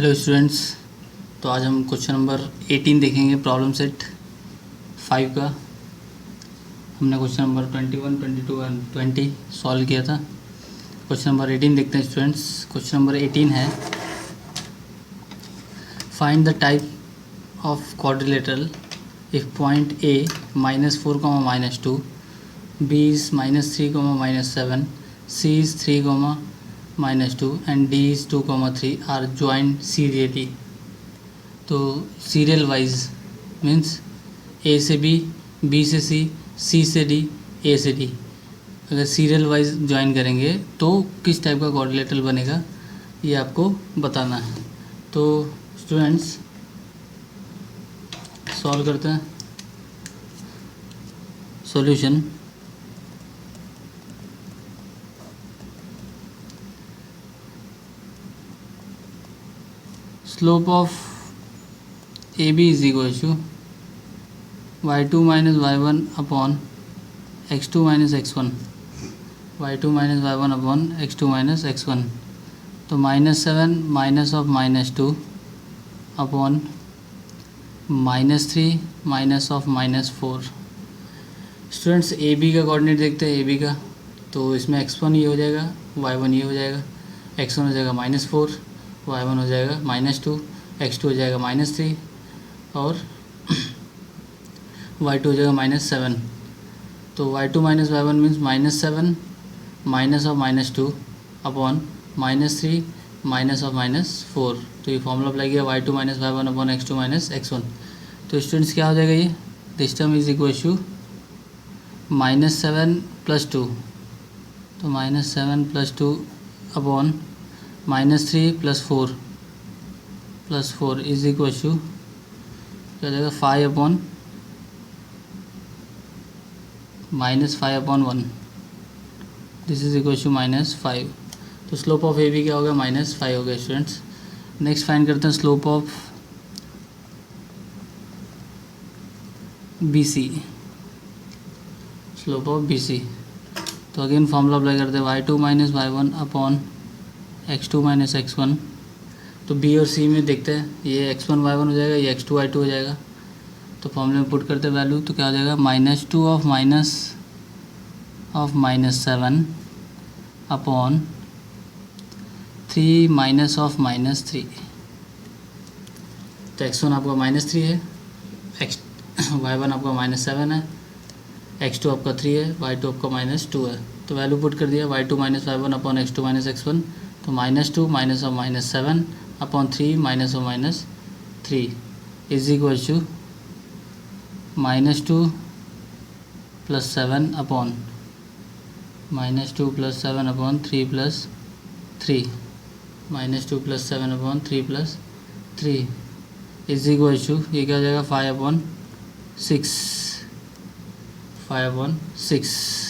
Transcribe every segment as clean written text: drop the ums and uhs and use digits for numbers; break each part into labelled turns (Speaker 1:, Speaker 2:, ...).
Speaker 1: Hello students. तो आज हम क्वेश्चन नंबर 18 देखेंगे, प्रॉब्लम सेट 5 का। हमने क्वेश्चन नंबर 21, 22 और 20 सॉल्व किया था। क्वेश्चन नंबर 18 देखते हैं स्टूडेंट्स। क्वेश्चन नंबर 18 है, find the type of quadrilateral if point A -4, -2, B is -3, -7, C is 3, -2 and D is 2, 3 are joined serially। तो सीरियल वाइज मीन्स ए से बी, बी से सी से डी, ए से डी। अगर सीरियल वाइज ज्वाइन करेंगे तो किस टाइप का कोऑर्डिनेटर बनेगा ये आपको बताना है। तो स्टूडेंट्स सॉल्व करते हैं। Solution, slope of A B is equal to y2 minus y1 upon x2 minus x1, y2 minus y1 upon x2 minus x1। तो -7 minus of -2 upon -3 minus of -4। Students A B का coordinate देखते हैं। ए B का तो इसमें x1 ये हो जाएगा, y1 ये हो जाएगा, x1 हो जाएगा -4, y1 हो जाएगा -2, x2 हो जाएगा -3 और y2 हो जाएगा -7। तो y2 minus y1 means -7 minus of -2 upon -3 minus of -4। तो ये फॉर्मूला अप्लाई किया, y2 minus y1 upon x2 minus x1। तो स्टूडेंट्स क्या हो जाएगा ये, this term is equal to -7 + 2। तो -7 + 2 अपॉन -3 + 4 इज इक्वल टू क्या हो जाएगा 5/(-5/1)। This is equal to -5। तो स्लोप ऑफ ए बी क्या हो गया, -5 हो गया स्टूडेंट्स। नेक्स्ट फाइंड करते हैं slope of B C. Slope of B C, तो अगेन फॉर्मूला अप्लाई करते हैं, y2 minus y1 upon x2 minus x1। तो बी और सी में देखते हैं, ये x1 y1 हो जाएगा, ये x2 y2 हो जाएगा। तो फॉर्मूले में पुट करते वैल्यू, तो क्या हो जाएगा -2 ऑफ -7 अपॉन 3 माइनस ऑफ -3। तो x1 आपका -3 है, y1 आपका -7 है, x2 आपका 3 है, y2 आपका -2 है। तो वैल्यू पुट कर दिया, y2 minus y1 upon x2 minus x1। तो -2 minus of -7 upon 3 minus of -3 is equal to -2 + 7 upon -2 + 7 upon 3 + 3, -2 + 7 upon 3 + 3 is equal to ये क्या हो जाएगा 5/6, 5/6।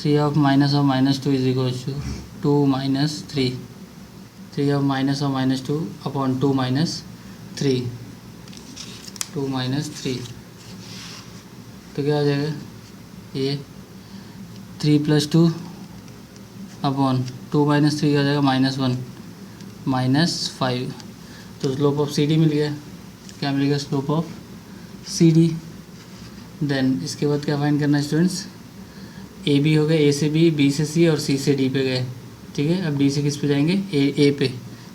Speaker 1: 3 of minus of -2 is equal to 2 minus 3। 3 of minus of -2 upon 2 minus 3, 2 minus 3। तो क्या आ जाएगा ये 3 + 2 upon 2 minus 3 आ जाएगा -1 -5। तो स्लोप ऑफ सी डी मिल गया। क्या मिलेगा, slope of C D. Then इसके बाद क्या फाइंड करना है स्टूडेंट्स, ए बी हो गए, ए से बी से सी और सी से डी पे गए। ठीक है, अब डी से किस पे जाएंगे, ए पे।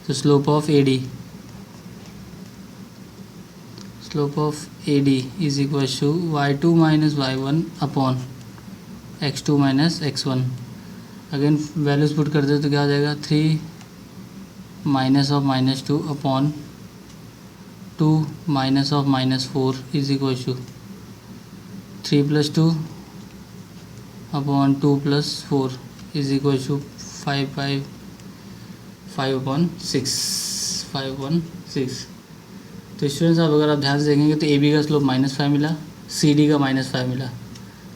Speaker 1: तो slope of A D, slope of A D is equal to y2 minus y1 upon x2 minus x1। Again values put कर दे तो क्या हो जाएगा 3 minus of -2 upon 2 minus of -4 is equal to 3 + 2 upon 2 + 4 is equal to 5/6, 5/6। तो students अब अगर आप ध्यान से देखेंगे तो ए बी का स्लोप -5 मिला, सी डी का -5 मिला,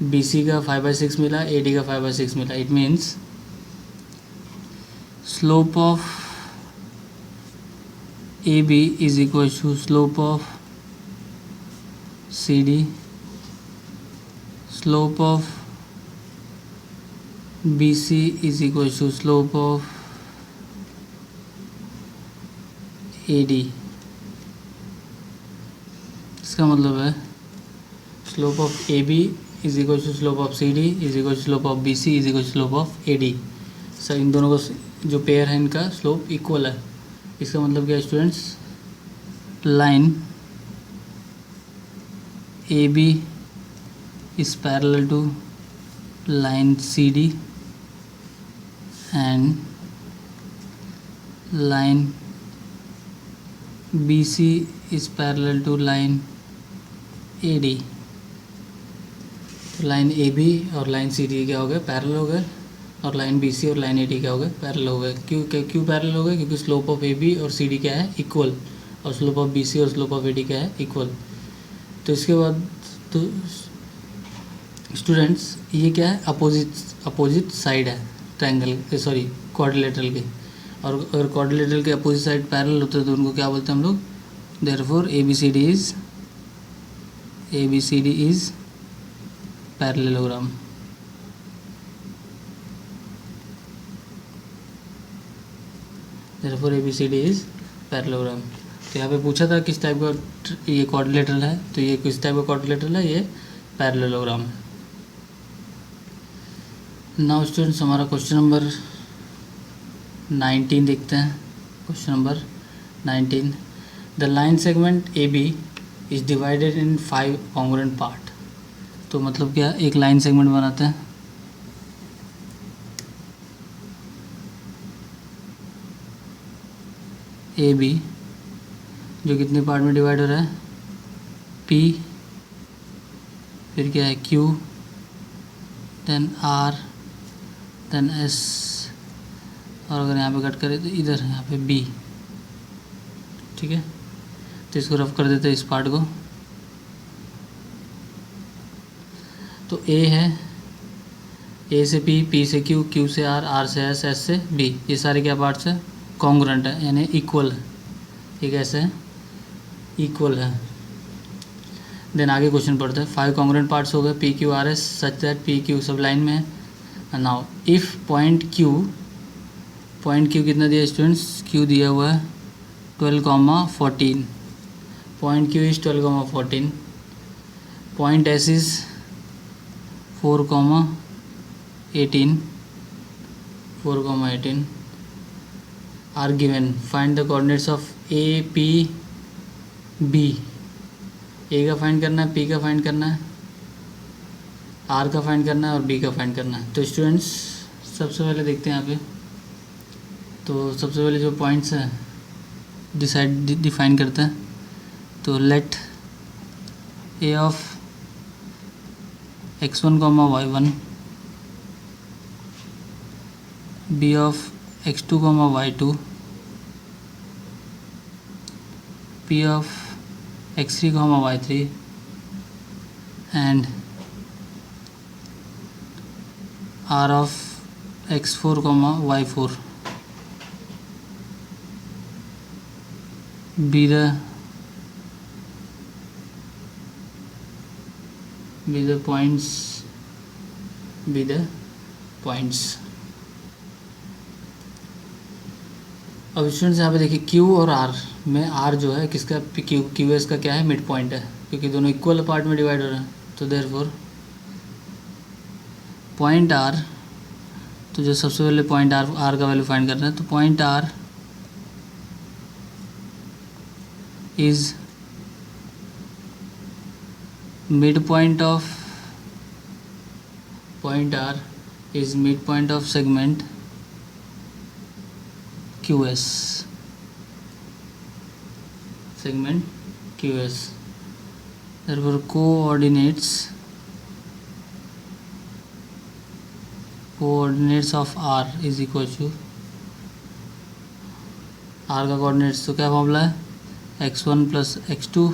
Speaker 1: बी सी का 5/6 मिला, ए डी का 5/6 मिला। It means slope of A B is equal to slope of C D, slope of B C is equal to slope of A D. इसका मतलब है slope of A B is equal to slope of C D is equal to slope of B C is equal to slope of A D. Sir इन दोनों का जो pair है इनका slope equal है। इसका मतलब क्या है students, line A B is parallel to line C D and line B C is parallel to line A D. तो लाइन ए बी और लाइन सी डी क्या हो गए, पैरेलल हो गए, और लाइन बी सी और लाइन ए डी क्या हो गए, पैरेलल हो गए। क्यों पैरेलल हो गए, क्योंकि स्लोप ऑफ ए बी और सी डी क्या है, इक्वल, और स्लोप ऑफ बी सी और स्लोप ऑफ ए डी क्या है, इक्वल। तो इसके बाद तो स्टूडेंट्स ये क्या है, अपोजिट साइड है ट्रायंगल, सॉरी क्वाड्रिलेटरल के। और अगर क्वाड्रिलेटरल के अपोजिट साइड पैरेलल होते हैं तो उनको क्या बोलते हैं हम लोग, therefore A B C D is parallelogram. Therefore A B C D is parallelogram. तो यहाँ पे पूछा था किस टाइप का ये क्वाड्रिलेटरल है, तो ये किस टाइप का क्वाड्रिलेटरल है, ये पैरेललोग्राम है। नाउ स्टूडेंट्स हमारा क्वेश्चन नंबर 19 देखते हैं। Question number 19, the line segment A B is divided in 5 congruent part. तो मतलब क्या, एक लाइन सेगमेंट बनाते हैं, ए बी, जो कितने पार्ट में डिवाइड हो रहा है, पी, फिर क्या है Q, then R, then S, और अगर यहाँ पे कट करें तो इधर यहाँ पे बी। ठीक है, तो इसको रफ कर देते हैं इस पार्ट को। तो ए है, ए से पी, पी से क्यू, क्यू से आर, आर से एस, एस से बी, ये सारे क्या पार्ट्स है, कॉन्ग्रुएंट है, यानी इक्वल है। ये कैसे है, इक्वल है। देन आगे क्वेश्चन पढ़ते हैं। 5 कॉन्ग्रुएंट पार्ट्स हो गए, P Q R S, such that P Q सब लाइन में है। नाउ इफ़ पॉइंट क्यू कितना दिया स्टूडेंट्स, क्यू दिया हुआ है 12,14, point Q is 12,14, point S is 4,18, are given, find the coordinates of A P B. A का find करना है, पी का फाइंड करना है, आर का फाइंड करना है और बी का फाइंड करना है। तो स्टूडेंट्स सबसे पहले देखते हैं यहाँ पे, तो सबसे पहले जो पॉइंट्स हैं डिफाइन करते हैं। तो let A of x1, y1, b of x2, y2, p of x3, y3 and r of x4, y4 be the points। अब स्टूडेंट्स यहाँ पे देखिए Q और R में R जो है किसका, क्यू एस का क्या है, मिड पॉइंट है, क्योंकि दोनों इक्वल पार्ट में डिवाइड हो रहे हैं। तो देयरफॉर पॉइंट R, तो जो सबसे पहले पॉइंट R का वैल्यू फाइंड करना है, तो point R is midpoint of segment QS, therefore coordinates of R is equal to, R का कोऑर्डिनेट्स तो क्या फॉर्मूला है, x1 plus x2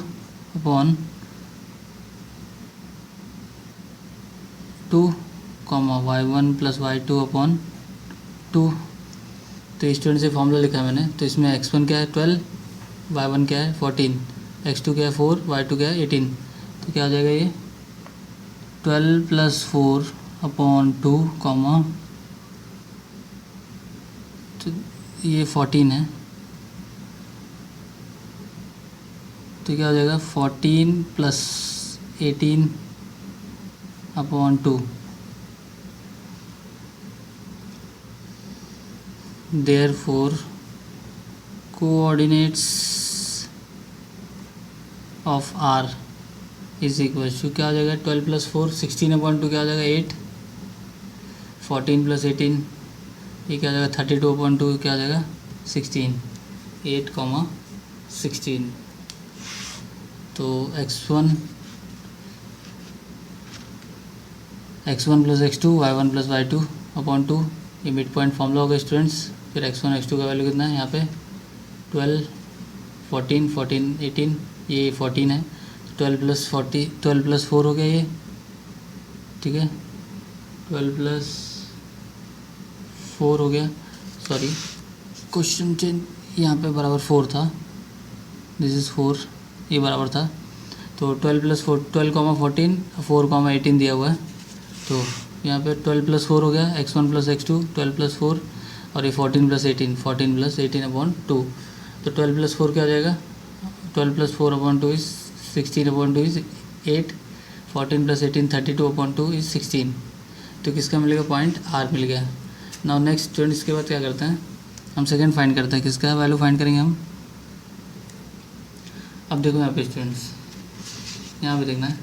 Speaker 1: upon 2, y1 plus y2 upon 2। तो स्टूडेंट से फॉर्मूला लिखा है मैंने। तो इसमें x1 क्या है 12, y1 क्या है 14, x2 क्या है 4, y2 क्या है 18। तो क्या आ जाएगा ये 12 + 4 अपॉन 2 कॉमा, तो ये 14 है, तो क्या हो जाएगा 14 + 18 upon 2। Therefore coordinates of R is equal to क्या हो जाएगा 12 + 4 16/2 क्या हो जाएगा 8, 14 + 18 ये क्या हो जाएगा 32/2 क्या हो जाएगा 16, 8, 16। तो x1 + x2 y1 + y2 upon 2, ये मिड पॉइंट फॉर्मूला होगा स्टूडेंट्स। फिर x1 x2 का वैल्यू कितना है यहाँ पे 12, 14, 14, 18, ये 14 है, 12 + 4 हो गया ये, ठीक है 12 + 4 हो गया, सॉरी क्वेश्चन चेंज, यहाँ पे बराबर 4 था, दिस इज़ 4, ये बराबर था। तो 12 + 4 12, 14, 4, 18 दिया हुआ है, तो यहाँ पे 12 + 4 हो गया, x1 + x2 12 + 4, और ये 14 + 18 14 + 18/2। तो 12 + 4 क्या हो जाएगा 12 + 4/2 इज 16/2 इज 8, 14 + 18 32/2 इज 16। तो किसका मिलेगा पॉइंट आर मिल गया। नाउ नेक्स्ट स्टूडेंट इसके बाद क्या करते हैं, हम सेकेंड फाइंड करते हैं, किसका वैल्यू फाइंड करेंगे हम। अब देखो यहाँ पे स्टूडेंट्स, यहाँ पे देखना है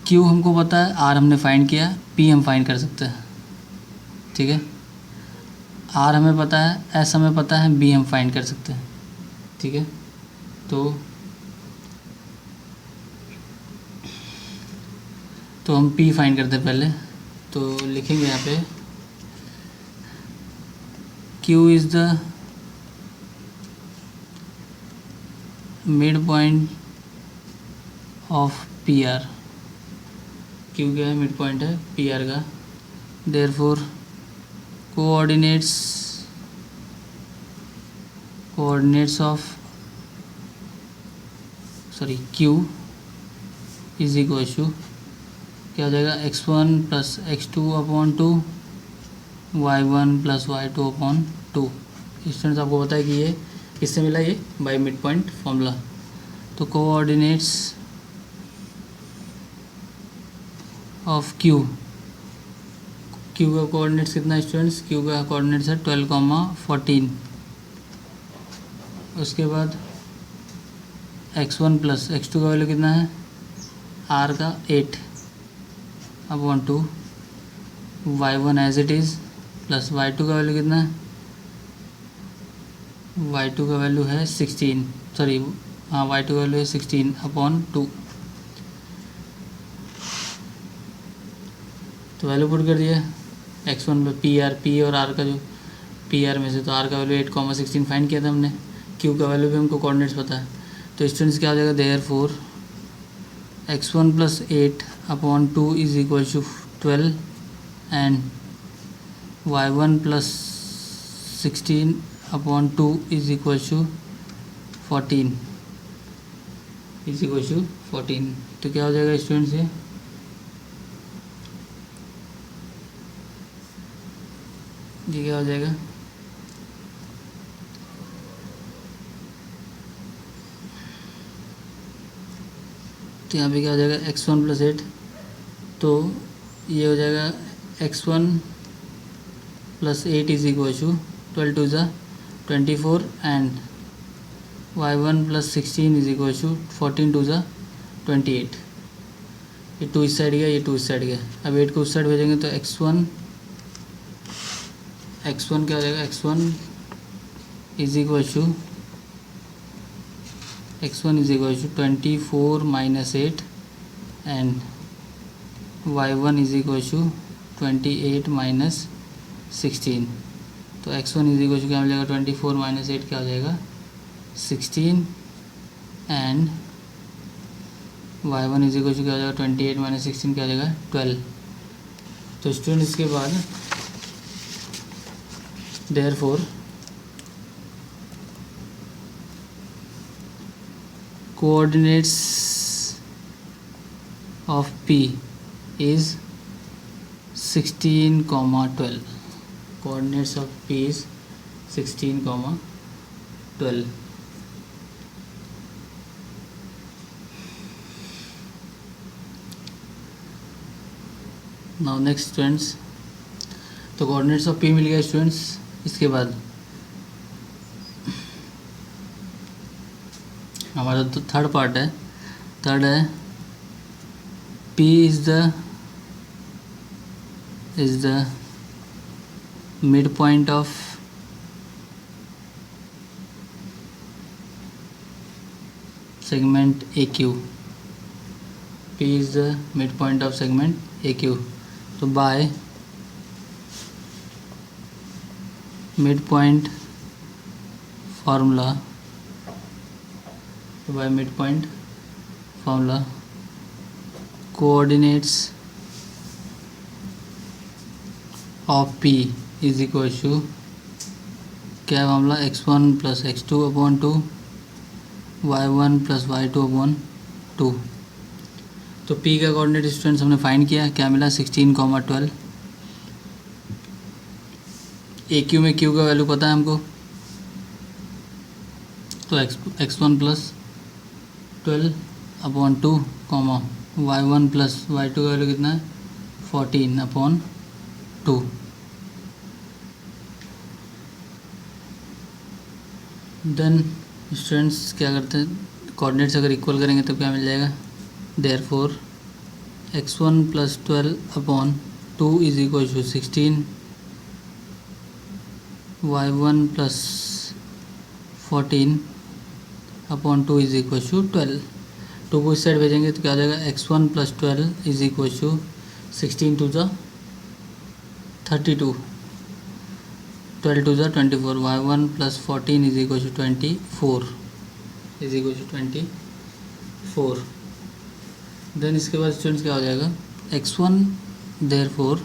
Speaker 1: क्यू हमको पता है, आर हमने फाइंड किया, पी हम फाइंड कर सकते हैं, ठीक है आर हमें पता है, एस हमें पता है, बी हम फाइंड कर सकते हैं, ठीक है। तो हम पी फाइंड करते हैं पहले, तो लिखेंगे यहाँ पे Q is the midpoint of P R, Q क्या है मिड पॉइंट है पी आर का। Therefore coordinates of Q is equal to क्या हो जाएगा x1 + x2/2 y1 + y2/2। Students आपको पता है कि ये किससे मिला, ये बाय मिड पॉइंट फॉर्मूला। तो कोऑर्डिनेट्स ऑफ क्यू का कोऑर्डिनेट्स कितना है स्टूडेंट्स, क्यू का कोऑर्डिनेट्स है 12, 14। उसके बाद x1 + x2 का वैल्यू कितना है, r का 8/2, y1 as it is, plus y2 का वैल्यू कितना है, y2 का वैल्यू है 16, सॉरी हाँ y2 का वैल्यू है 16/2। तो वैल्यू पुट कर दिया, x1 में पी और r का जो पी आर में से, तो r का वैल्यू 8, 16 फाइंड किया था हमने, q का वैल्यू भी हमको कोऑर्डिनेट्स पता है। तो स्टूडेंट्स क्या हो जाएगा, therefore x1 + 8/2 is equal to 12 and y1 + 16/2 is equal to 14 तो क्या हो जाएगा स्टूडेंट्स, ये क्या हो जाएगा, तो यहाँ पे क्या हो जाएगा x1 + 8, तो ये हो जाएगा x1 + 8 इज इक्वल टू 12 2 ज़ा 24 and y1 + 16 is equal to 14 2 ज़ा 28। ये 2 इस साइड गया, ये 2 इस साइड गया, अब 8 को उस साइड भेजेंगे तो x1 क्या हो जाएगा, x1 is equal to 24 - 8 and y1 is equal to 28 - 16। तो x1 इज इक्वल टू क्या मिलेगा 24 - 8 क्या हो जाएगा 16 and y1 is equal to क्या हो जाएगा 28 - 16 क्या हो जाएगा 12। तो स्टूडेंट इसके बाद therefore coordinates of P is 16, 12. Coordinates of P is 16, 12. Now next students, तो कोऑर्डिनेट्स ऑफ P मिल गया स्टूडेंट्स। इसके बाद हमारा तो थर्ड पार्ट है। थर्ड है P is the midpoint of segment AQ. P is the midpoint of segment AQ. तो by midpoint formula, coordinates of P is equal to क्या मामला x1 plus x2 upon 2 y1 plus y2 upon 2। तो P का coordinate students हमने find किया, क्या मिला 16, 12। AQ में Q का वैल्यू पता है हमको, तो x1 plus 12 upon 2 comma y1 plus y2 का वैल्यू कितना है 14 अपॉन 2। देन स्टूडेंट्स क्या करते हैं, कोऑर्डिनेट्स अगर इक्वल करेंगे तो क्या मिल जाएगा, therefore x1 plus 12 upon 2 is equal to 16, y1 plus 14 upon 2 is equal to 12। 2 को इस साइड भेजेंगे तो क्या हो जाएगा, x1 plus 12 is equal to 16 two ज़ा 32, 12 टू ज़ा 24, y1 plus 14 is equal to 24। Then इसके बाद स्टूडेंट्स क्या हो जाएगा, x1 therefore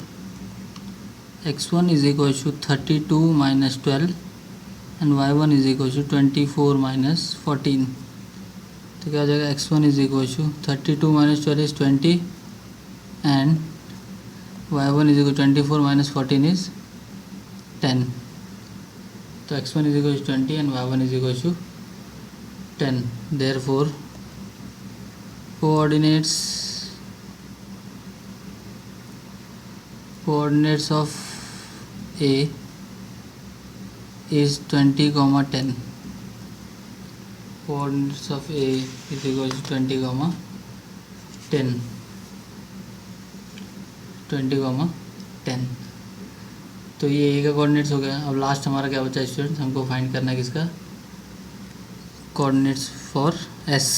Speaker 1: x1 is equal to 32 minus 12 and y1 is equal to 24 minus 14। तो क्या हो जाएगा, x1 is equal to 32 minus 12 is 20 and y1 is equal 24 minus 14 is 10। तो x1 is equal to 20 and y1 is equal to 10। Therefore coordinates of A is 20, 10. Coordinates of A is equal to 20, 10. 20, 10। तो ये A का coordinates हो गया। अब last हमारा क्या बचा स्टूडेंट्स, हमको फाइंड करना है किसका, coordinates for S।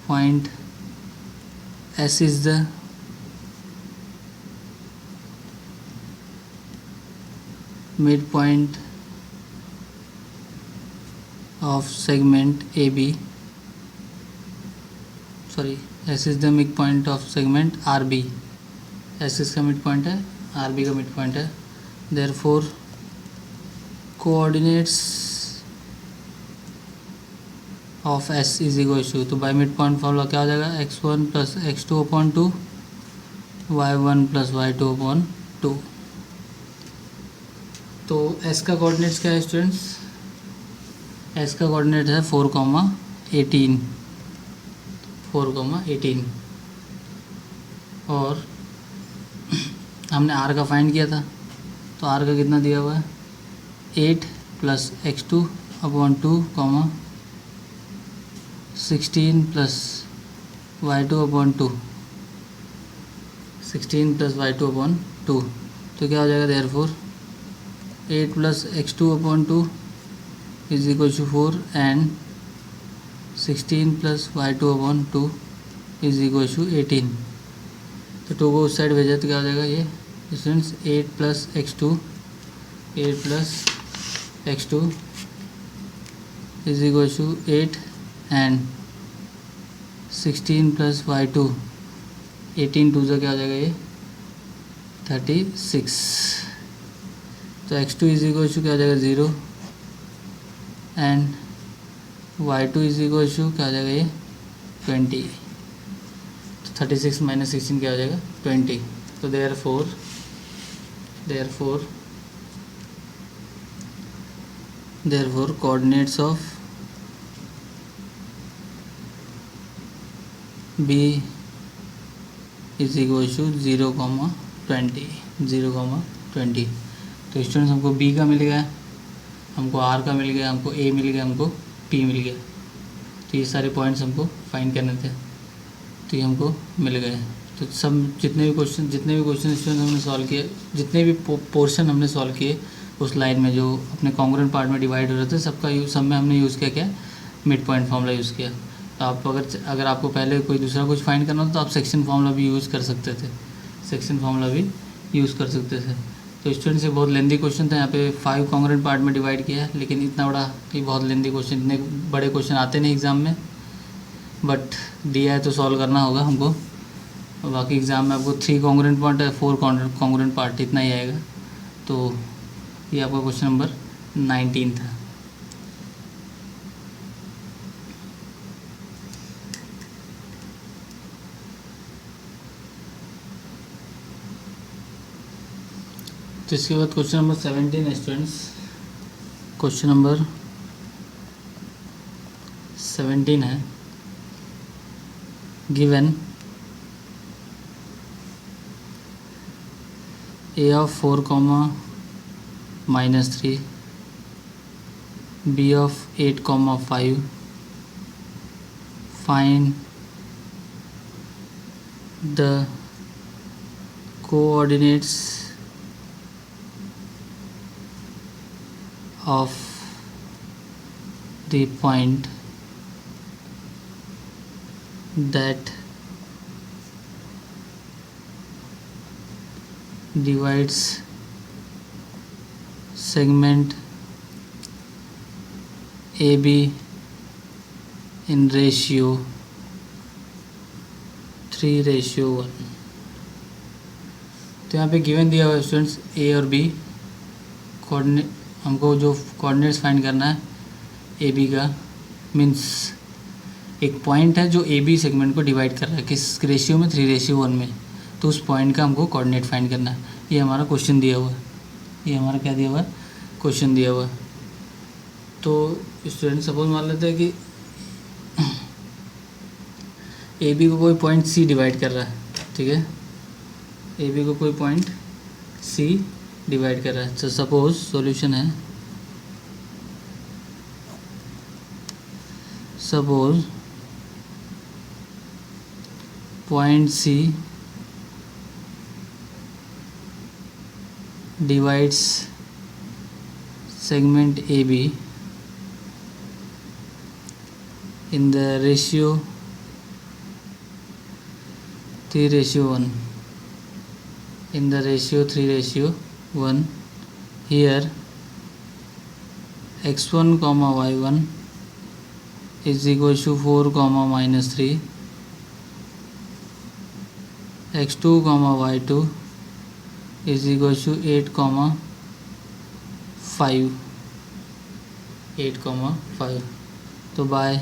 Speaker 1: Point S is the midpoint of segment AB. Sorry, S is the midpoint of segment RB. S इसका midpoint है, RB का midpoint है। Therefore, coordinates of S is equal to, तो by midpoint formula क्या हो जाएगा, x1 plus x2 upon 2 y1 plus y2 upon 2। तो S का कोऑर्डिनेट्स क्या है स्टूडेंट्स, S का कोऑर्डिनेट है 4, 18 और हमने R का फाइंड किया था, तो R का कितना दिया हुआ है 8 plus x2 upon 2 16 plus y2 upon 2, 16 plus y2 upon 2। तो क्या हो जाएगा, therefore 8 plus x2 upon 2 is equal to 4 and 16 plus y2 upon 2 is equal to 18। तो 2 को उस साइड भेजा तो क्या हो जाएगा, ये students 8 plus x2 is equal to 8 and 16 plus y2, 18 two से क्या हो जाएगा, ये 36। तो x2 इज इक्वल टू क्या हो जाएगा 0 and y2 is equal to क्या आ जाएगा ये 20। 36 माइनस 16 क्या हो जाएगा 20। तो there four coordinates of b is equal to 0,20। तो स्टूडेंट्स हमको b का मिल गया, हमको r का मिल गया, हमको a मिल गया, हमको p मिल गया। तो ये सारे पॉइंट्स हमको फाइंड करने थे, तो ये हमको मिल गए। तो सब जितने भी क्वेश्चन स्टूडेंट हमने सॉल्व किए, जितने भी पोर्शन हमने सॉल्व किए उस लाइन में जो अपने कॉन्ग्रुएंट पार्ट में डिवाइड हो रहे थे, सब में हमने यूज़ किया क्या, मिड पॉइंट फार्मूला यूज़ किया। तो आप अगर आपको पहले कोई दूसरा कुछ फाइंड करना हो तो आप सेक्शन फार्मूला भी यूज़ कर सकते थे, तो स्टूडेंट्स ये बहुत लेंदी क्वेश्चन था। यहाँ पे 5 कॉन्ग्रुएंट पार्ट में डिवाइड किया है, लेकिन इतना बड़ा ये बहुत लेंदी क्वेश्चन, इतने बड़े क्वेश्चन आते नहीं एग्ज़ाम में, बट दिया है तो सॉल्व करना होगा हमको। और बाकी एग्ज़ाम में आपको 3 कॉन्ग्रुएंट पार्ट है, 4 कॉन्ग्रुएंट पार्ट, इतना ही आएगा। तो ये आपका क्वेश्चन नंबर 19 था। तो इसके बाद क्वेश्चन नंबर 17 है स्टूडेंट्स। क्वेश्चन नंबर 17 है, given a of 4, -3, b of 8, 5, find the coordinates of the point that divides segment AB in ratio 3:1। तो यहाँ पे गिवन दिया हुआ है स्टूडेंट्स ए और बी कोऑर्डिनेट, हमको जो कोऑर्डिनेट्स फाइंड करना है ए बी का, मीन्स एक पॉइंट है जो ए बी सेगमेंट को डिवाइड कर रहा है, किस रेशियो में, 3:1 में। तो उस पॉइंट का हमको कोऑर्डिनेट फाइंड करना है। ये हमारा क्वेश्चन दिया हुआ है, ये हमारा क्या दिया हुआ है, क्वेश्चन दिया हुआ है। तो स्टूडेंट सपोज मान लेते हैं कि ए बी को कोई पॉइंट सी डिवाइड कर रहा है, ठीक है, ए बी को कोई पॉइंट सी डिवाइड कर रहा है। तो सपोज सॉल्यूशन है, suppose point C divides segment AB in the ratio 3:1, in the ratio 3:1, here x1, y1 is equal to 4, -3, x2, y2 is equal to 8, 5। तो by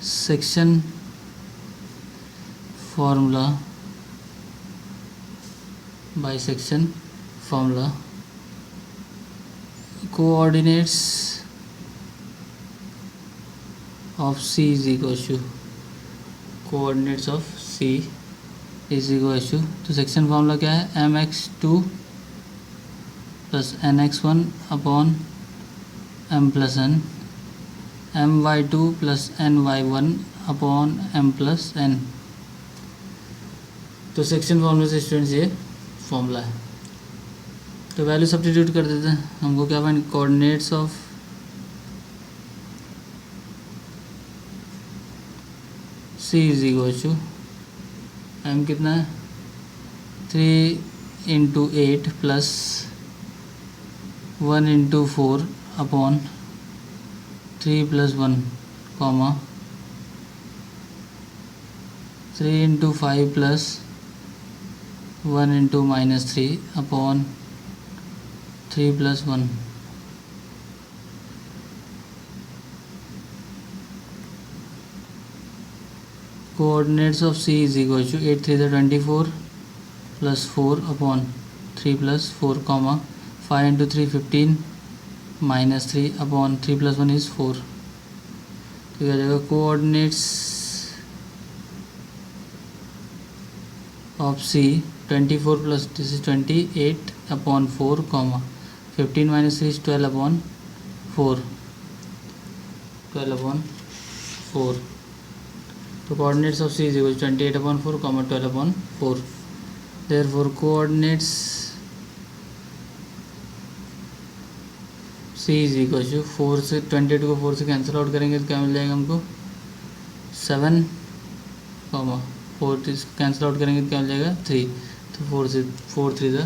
Speaker 1: section formula coordinates of C is equal to तो section formula क्या है, mx2 + nx1 upon m+n, my2 + ny1 upon m+n। तो section formula से students ये formula है। तो value substitute कर देते हैं, हमको क्या find, coordinates of C is equal to m कितना है, 3 × 8 + 1 × 4 upon 3 + 1, 3 × 5 + 1 × -3 upon 3 + 1। Coordinates of C is equal to 8 3 24 plus 4 upon 3 plus 4 comma 5 into 3 15 minus 3 upon 3 plus 1 is 4। तो क्या जाएगा coordinates of C 24 plus this is 28 upon 4 comma 15 minus 3 is 12 upon 4 तो coordinates of C is equal 28 upon 4 comma 12 upon 4। Therefore coordinates C is equal to 4 से 28 को 4 से cancel out करेंगे तो क्या मिल जाएगा हमको 7 कॉमा 4 कैंसिल आउट करेंगे तो क्या मिल जाएगा 3। तो 4 से 4 3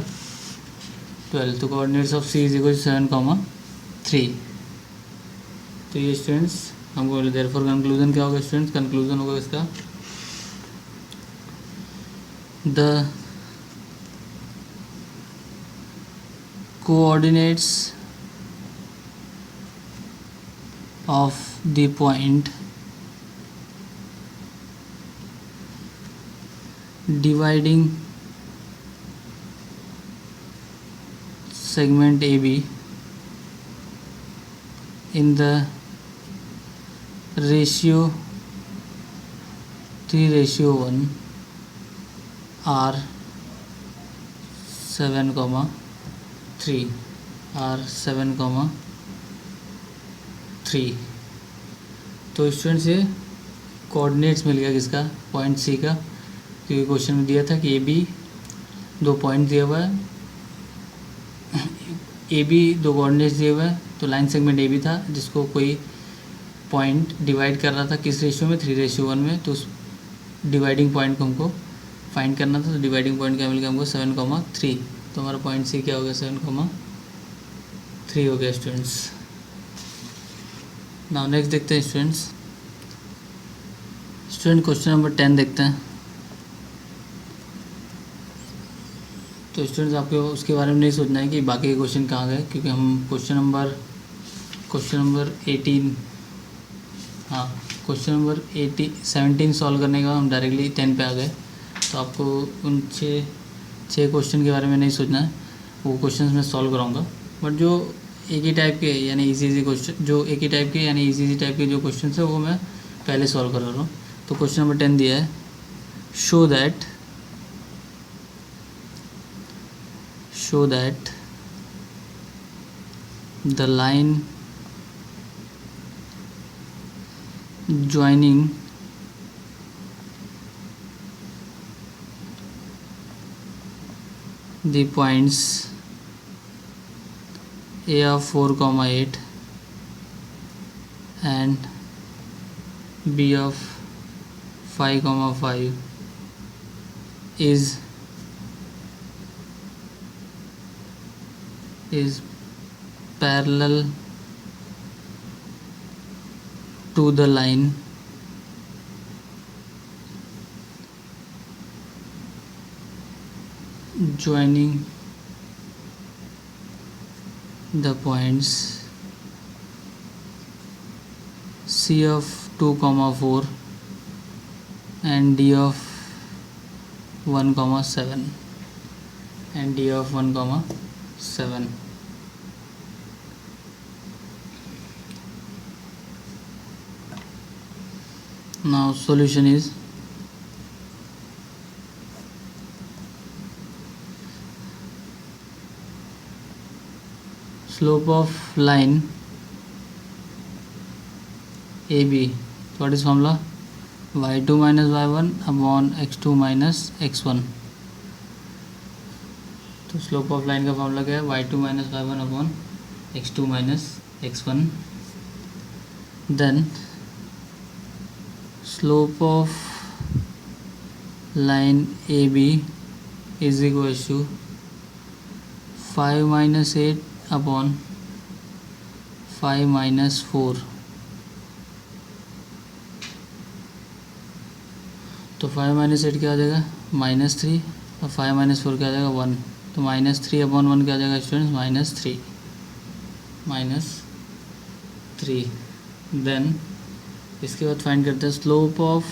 Speaker 1: 12। तो coordinates of C is equal 7 comma 3। तो ये स्टूडेंट्स हमको देयरफॉर कंक्लूजन क्या होगा स्टूडेंट्स? कंक्लूजन होगा इसका the coordinates of the point dividing segment AB in the ratio 3:1 are 7, 3 are 7, 3। तो स्टूडेंट्स ये कोऑर्डिनेट्स मिल गया किसका? पॉइंट सी का, क्योंकि क्वेश्चन में दिया था कि ए बी 2 पॉइंट दिया हुआ है, ए बी 2 कोऑर्डिनेट्स दिए हुए हैं। तो लाइन सेगमेंट ए बी था जिसको कोई पॉइंट डिवाइड कर रहा था किस रेशियो में? 3:1 में। तो उस डिवाइडिंग पॉइंट को हमको फाइंड करना था। तो डिवाइडिंग पॉइंट क्या मिल गया हमको? 7, 3। तो हमारा पॉइंट सी क्या हो गया? 7, 3 हो गया स्टूडेंट्स। नाउ नेक्स्ट देखते हैं स्टूडेंट्स क्वेश्चन नंबर 10 देखते हैं। तो स्टूडेंट्स आपको उसके बारे में नहीं सोचना है कि बाकी के क्वेश्चन कहाँ गए, क्योंकि हम question number 18 question number 17 solve करने के बाद हम डायरेक्टली 10 पे आ गए। तो आपको उन 6 क्वेश्चन के बारे में नहीं सोचना है, वो क्वेश्चन मैं सॉल्व कराऊँगा। बट जो एक ही टाइप के यानी इजी क्वेश्चन, जो एक ही टाइप के यानी इजी टाइप के जो क्वेश्चन है वो मैं पहले सॉल्व करा रहा हूँ। तो क्वेश्चन नंबर 10 दिया है, show that the line joining the points A of 4, 8 and B of 5, 5 is parallel to the line joining the points C of 2, 4 and D of 1, 7 and D of 1, 7. Now solution is slope of line AB. What is formula? y2 minus y1 upon x2 minus x1. तो slope of line का formula क्या है? y2 minus y1 upon x2 minus x1। Then slope of line AB is equal to 5 minus 8 upon 5 minus 4। तो 5 minus 8 क्या आ जाएगा? -3 और 5 minus 4 क्या आ जाएगा? 1। तो -3 अपॉन 1 क्या आ जाएगा स्टूडेंट्स? -3। देन इसके बाद फाइंड करते हैं slope of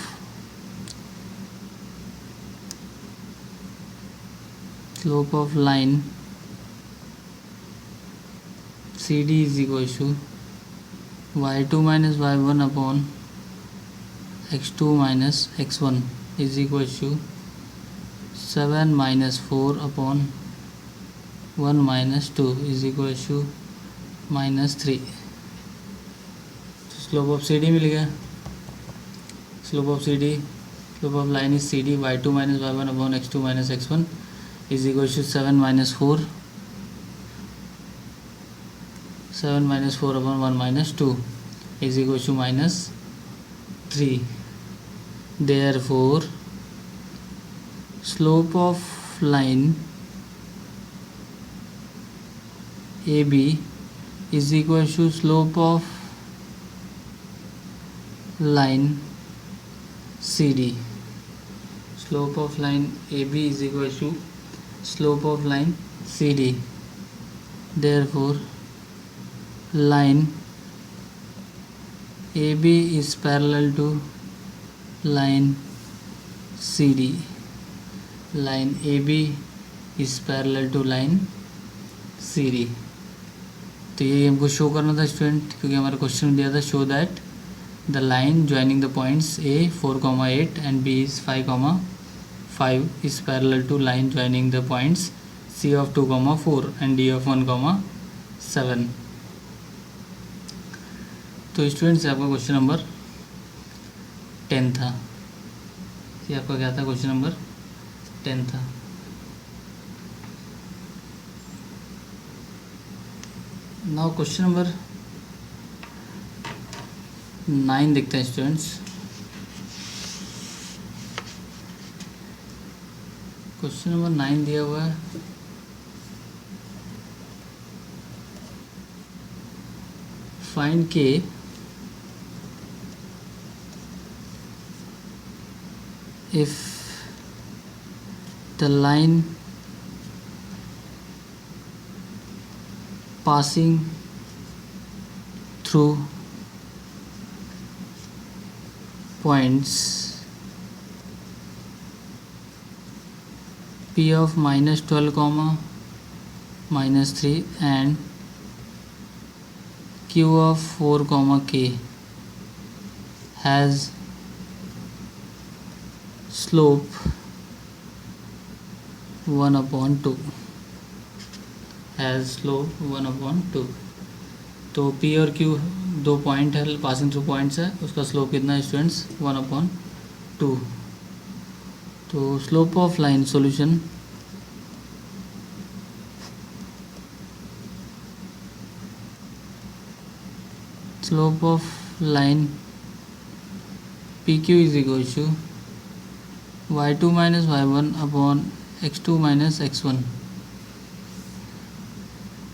Speaker 1: slope of line CD is equal to y2 minus y1 upon x2 minus x1 is equal to 7 minus 4 upon 1 minus 2 is equal to minus 3. Slope of CD मिल गया. Slope of line is CD y2 minus y1 upon x2 minus x1 is equal to 7 minus 4 upon 1 minus 2 is equal to minus 3. Therefore slope of line AB is equal to slope of line CD. Slope of line AB is equal to slope of line CD. Therefore line AB is parallel to line CD. Line AB is parallel to line CD. तो ये हमको show करना था student, क्योंकि हमारा question दिया था show that the line joining the points A 4,8 and B is 5,5 is parallel to line joining the points C of 2,4 and D of 1,7. तो स्टूडेंट्स आपका क्वेश्चन नंबर 10 था. ये आपका क्या था? क्वेश्चन नंबर 10 था. नाउ क्वेश्चन नंबर 9 देखते हैं स्टूडेंट्स. क्वेश्चन नंबर 9 दिया हुआ है. फाइंड के if the line passing through points P of minus 12 comma minus 3 and Q of 4 comma K has slope 1 upon 2. has slope 1 upon 2. तो P और Q दो point है, पासिंग थ्रू पॉइंट्स है, उसका स्लोप कितना है स्टूडेंट्स? 1 upon 2. तो slope of line solution slope of line PQ is equal to y2 minus y1 upon x2 minus x1.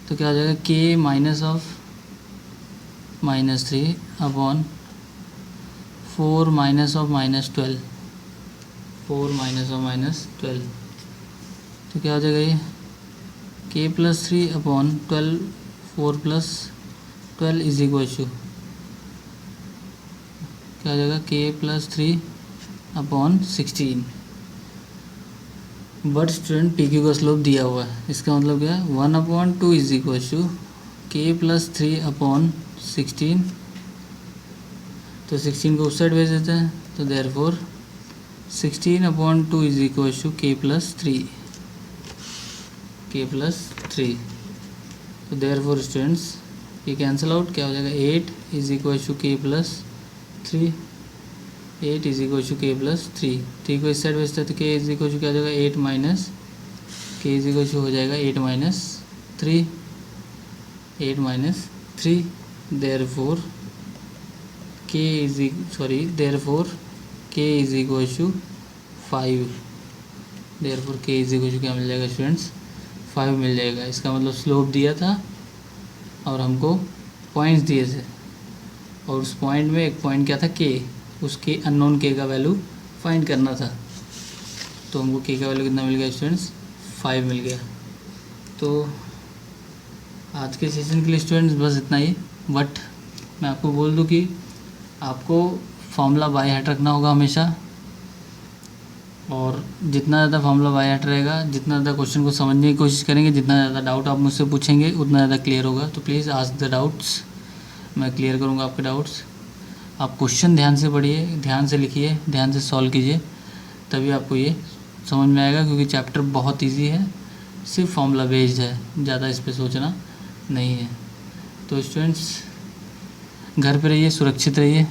Speaker 1: तो क्या हो जाएगा? K minus of -3 upon 4 minus of -12. 4 minus of -12. तो क्या हो जाएगा ये? K plus 3 upon 12 4 plus 12 is equal to क्या हो जाएगा? K plus 3 upon 16. But student PQ का स्लोप दिया हुआ है, इसका मतलब क्या है? 1 upon 2 is equal to K plus 3 upon 16. तो 16 को उस साइड भेज देते हैं, तो therefore 16 upon 2 is equal to K plus 3. तो देयरफॉर स्टूडेंट्स ये कैंसिल आउट, क्या हो जाएगा? 8 is equal to K plus 3. 8 is equal to K plus 3. 3 को इस साइड भेजते हैं तो K इज इक्वल टू क्या हो जाएगा? 8 minus K is equal to हो जाएगा 8 minus 3. 8 minus 3. Therefore K is equal to 5. Therefore K is equal to क्या मिल जाएगा स्टूडेंट्स? 5 मिल जाएगा. इसका मतलब स्लोप दिया था और हमको पॉइंट्स दिए थे, और उस पॉइंट में एक पॉइंट क्या था? K. उसके अननोन K का वैल्यू फाइंड करना था. तो हमको K का वैल्यू कितना मिल गया स्टूडेंट्स? 5 मिल गया. तो आज के सेशन के लिए स्टूडेंट्स बस इतना ही. बट मैं आपको बोल दूं कि आपको फॉर्मूला बाय हार्ट रखना होगा हमेशा. और जितना ज़्यादा फॉर्मूला बाय हार्ट रहेगा, जितना ज़्यादा क्वेश्चन को समझने की कोशिश करेंगे, जितना ज़्यादा डाउट आप मुझसे पूछेंगे, उतना ज़्यादा क्लियर होगा। तो प्लीज़ आस्क द डाउट्स, मैं क्लियर करूँगा आपके डाउट्स। आप क्वेश्चन ध्यान से पढ़िए, ध्यान से लिखिए, ध्यान से सॉल्व कीजिए, तभी आपको ये समझ में आएगा। क्योंकि चैप्टर बहुत ईजी है, सिर्फ फॉर्मूला बेस्ड है, ज़्यादा इस पर सोचना नहीं है। तो स्टूडेंट्स, घर पे रहिए, सुरक्षित रहिए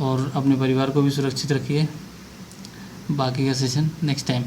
Speaker 1: और अपने परिवार को भी सुरक्षित रखिए। बाकी का सेशन नेक्स्ट टाइम।